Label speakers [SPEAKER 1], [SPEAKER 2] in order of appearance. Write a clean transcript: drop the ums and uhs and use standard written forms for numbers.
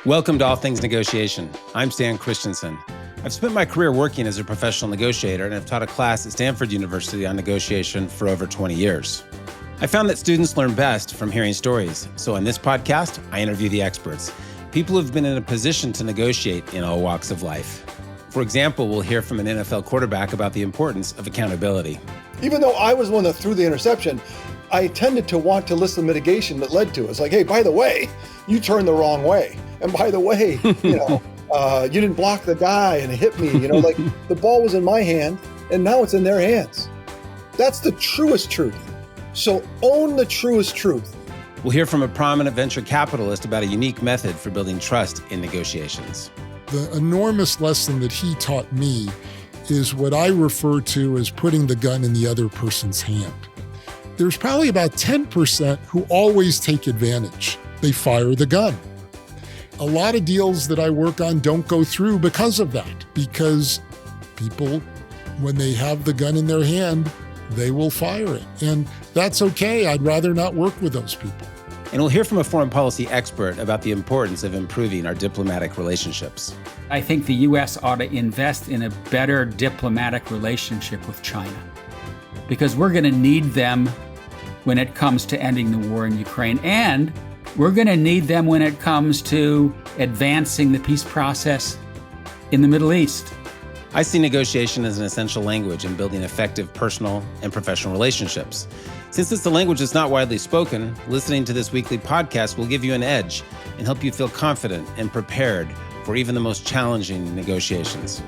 [SPEAKER 1] Welcome to All Things Negotiation. I'm Stan Christensen. I've spent my career working as a professional negotiator and have taught a class at Stanford University on negotiation for over 20 years. I found that students learn best from hearing stories. So on this podcast, I interview the experts, people who've been in a position to negotiate in all walks of life. For example, we'll hear from an NFL quarterback about the importance of accountability.
[SPEAKER 2] Even though I was one that threw the interception, I tended to want to list the mitigation that led to it. It's like, hey, by the way, you turned the wrong way. And by the way, you didn't block the guy and it hit me. Like the ball was in my hand and now it's in their hands. That's the truest truth. So own the truest truth.
[SPEAKER 1] We'll hear from a prominent venture capitalist about a unique method for building trust in negotiations.
[SPEAKER 3] The enormous lesson that he taught me is what I refer to as putting the gun in the other person's hand. There's probably about 10% who always take advantage. They fire the gun. A lot of deals that I work on don't go through because of that, because people, when they have the gun in their hand, they will fire it. And that's okay. I'd rather not work with those people.
[SPEAKER 1] And we'll hear from a foreign policy expert about the importance of improving our diplomatic relationships.
[SPEAKER 4] I think the U.S. ought to invest in a better diplomatic relationship with China, because we're going to need them when it comes to ending the war in Ukraine, and we're going to need them when it comes to advancing the peace process in the Middle East.
[SPEAKER 1] I see negotiation as an essential language in building effective personal and professional relationships. Since it's a language that's not widely spoken, listening to this weekly podcast will give you an edge and help you feel confident and prepared for even the most challenging negotiations.